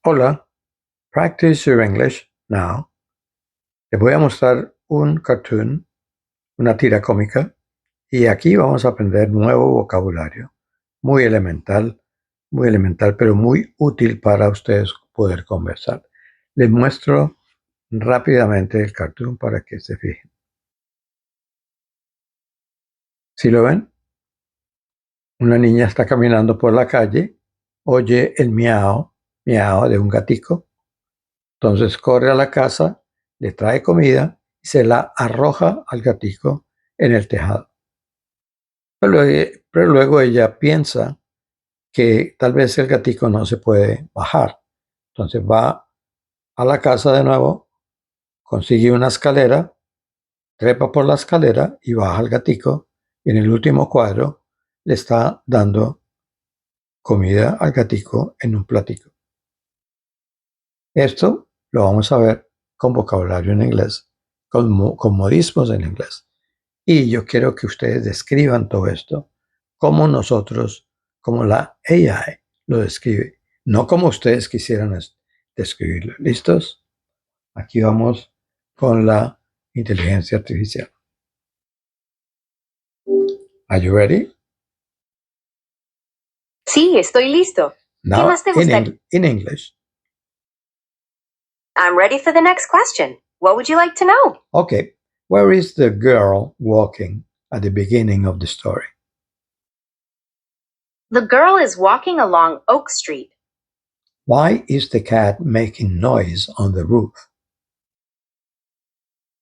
Hola, practice your English now. Les voy a mostrar un cartoon, una tira cómica, y aquí vamos a aprender nuevo vocabulario, muy elemental, pero muy útil para ustedes poder conversar. Les muestro rápidamente el cartoon para que se fijen. ¿Sí lo ven? Una niña está caminando por la calle, oye el miau, miau de un gatico. Entonces corre a la casa, le trae comida y se la arroja al gatico en el tejado. Pero luego ella piensa que tal vez el gatico no se puede bajar. Entonces va a la casa de nuevo, consigue una escalera, trepa por la escalera y baja al gatico. Y en el último cuadro le está dando comida al gatico en un platico. Esto lo vamos a ver con vocabulario en inglés, con modismos en inglés. Y yo quiero que ustedes describan todo esto como nosotros, como la AI lo describe, no como ustedes quisieran describirlo. ¿Listos? Aquí vamos con la inteligencia artificial. Are you ready? Sí, estoy listo. ¿Qué Now más te gustaría? in English. I'm ready for the next question. What would you like to know? Okay, where is the girl walking at the beginning of the story? The girl is walking along Oak Street. Why is the cat making noise on the roof?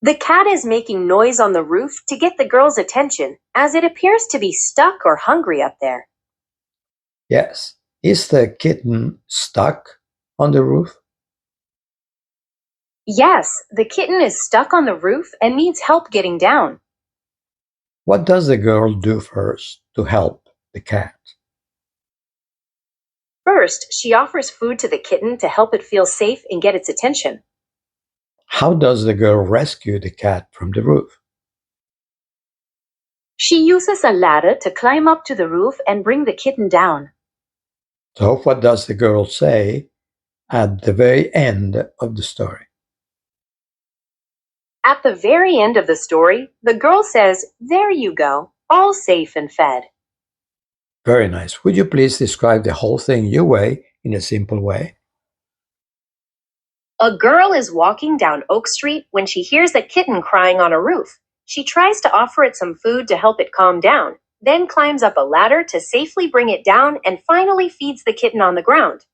The cat is making noise on the roof to get the girl's attention, as it appears to be stuck or hungry up there. Yes. Is the kitten stuck on the roof? Yes, the kitten is stuck on the roof and needs help getting down. What does the girl do first to help the cat? First, she offers food to the kitten to help it feel safe and get its attention. How does the girl rescue the cat from the roof? She uses a ladder to climb up to the roof and bring the kitten down. So, what does the girl say at the very end of the story? At the very end of the story, the girl says, "There you go, all safe and fed." Very nice. Would you please describe the whole thing your way in a simple way? A girl is walking down Oak Street when she hears a kitten crying on a roof. She tries to offer it some food to help it calm down, then climbs up a ladder to safely bring it down, and finally feeds the kitten on the ground.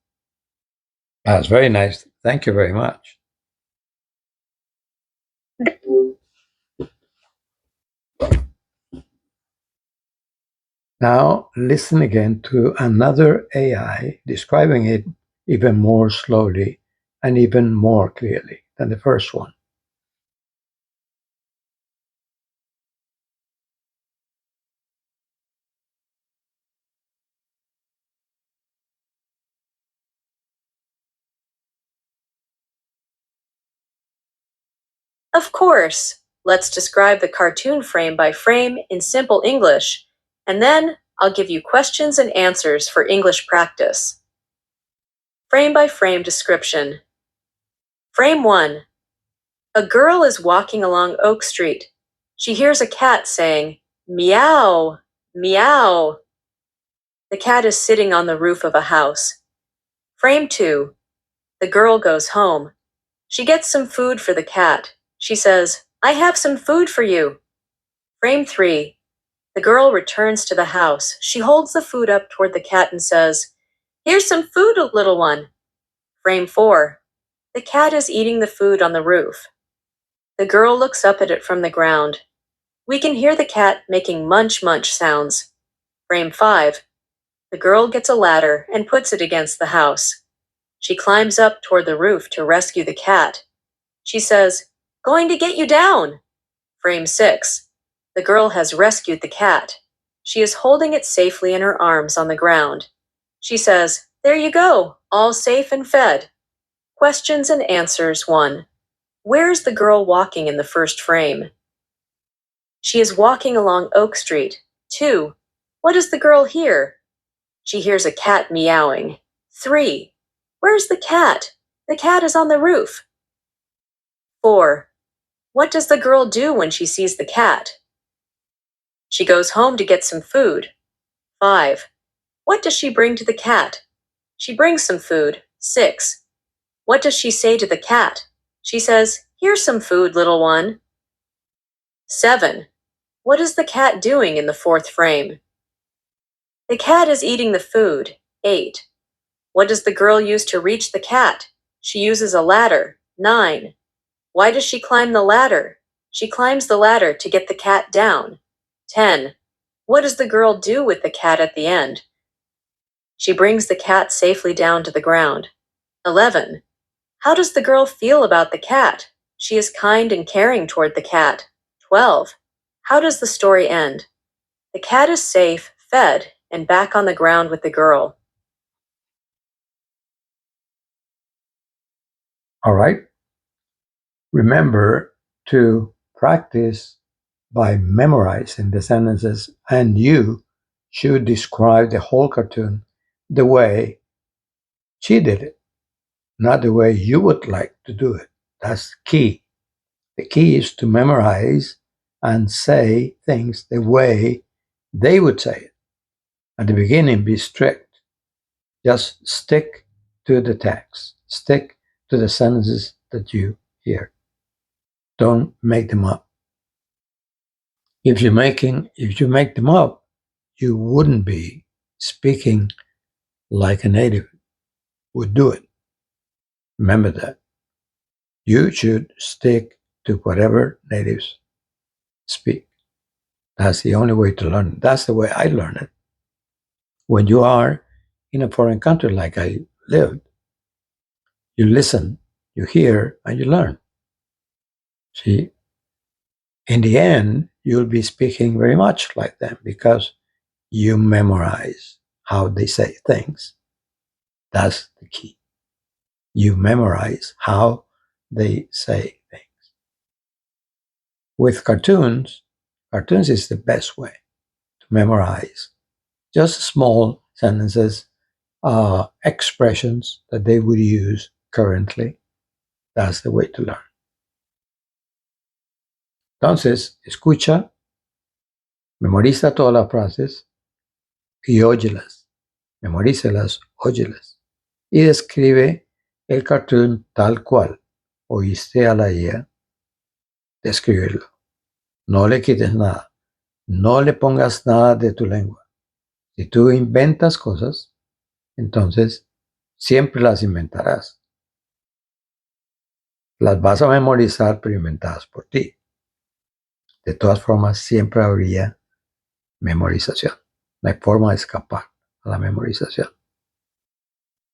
That's very nice. Thank you very much. Now, listen again to another AI describing it even more slowly and even more clearly than the first one. Of course. Let's describe the cartoon frame by frame in simple English, and then I'll give you questions and answers for English practice. Frame by frame description. Frame 1. A girl is walking along Oak Street. She hears a cat saying, "Meow, meow." The cat is sitting on the roof of a house. Frame 2. The girl goes home. She gets some food for the cat. She says, "I have some food for you." Frame 3. The girl returns to the house. She holds the food up toward the cat and says, "Here's some food, little one." Frame 4. The cat is eating the food on the roof. The girl looks up at it from the ground. We can hear the cat making munch munch sounds. Frame 5. The girl gets a ladder and puts it against the house. She climbs up toward the roof to rescue the cat. She says, "Going to get you down." Frame 6. The girl has rescued the cat. She is holding it safely in her arms on the ground. She says, "There you go, all safe and fed." Questions and answers 1. Where is the girl walking in the first frame? She is walking along Oak Street. 2. What does the girl hear? She hears a cat meowing. 3. Where's the cat? The cat is on the roof. 4. What does the girl do when she sees the cat? She goes home to get some food. 5. What does she bring to the cat? She brings some food. 6. What does she say to the cat? She says, "Here's some food, little one." 7. What is the cat doing in the fourth frame? The cat is eating the food. 8. What does the girl use to reach the cat? She uses a ladder. 9. Why does she climb the ladder? She climbs the ladder to get the cat down. 10. What does the girl do with the cat at the end? She brings the cat safely down to the ground. 11. How does the girl feel about the cat? She is kind and caring toward the cat. 12. How does the story end? The cat is safe, fed, and back on the ground with the girl. All right. Remember to practice by memorizing the sentences, and you should describe the whole cartoon the way she did it, not the way you would like to do it. That's key. The key is to memorize and say things the way they would say it. At the beginning, be strict. Just stick to the text. Stick to the sentences that you hear. Don't make them up. If you make them up, you wouldn't be speaking like a native would do it. Remember that. You should stick to whatever natives speak. That's the only way to learn. That's the way I learn it. When you are in a foreign country like I lived, you listen, you hear, and you learn. See, in the end, you'll be speaking very much like them because you memorize how they say things. That's the key. You memorize how they say things. With cartoons is the best way to memorize just small sentences, expressions that they would use currently. That's the way to learn. Entonces, escucha, memoriza todas las frases y óyelas. Memorícelas, óyelas. Y describe el cartoon tal cual oíste a la IA describirlo. No le quites nada. No le pongas nada de tu lengua. Si tú inventas cosas, entonces siempre las inventarás. Las vas a memorizar, pero inventadas por ti. De todas formas, siempre habría memorización. No hay forma de escapar a la memorización.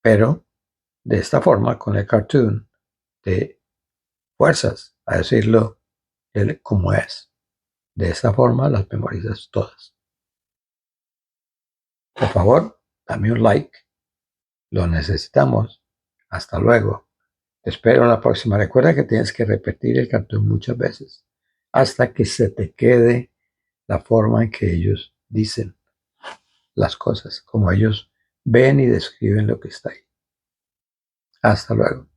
Pero de esta forma, con el cartoon, te fuerzas a decirlo como es. De esta forma las memorizas todas. Por favor, dame un like. Lo necesitamos. Hasta luego. Te espero en la próxima. Recuerda que tienes que repetir el cartoon muchas veces hasta que se te quede la forma en que ellos dicen las cosas, como ellos ven y describen lo que está ahí. Hasta luego.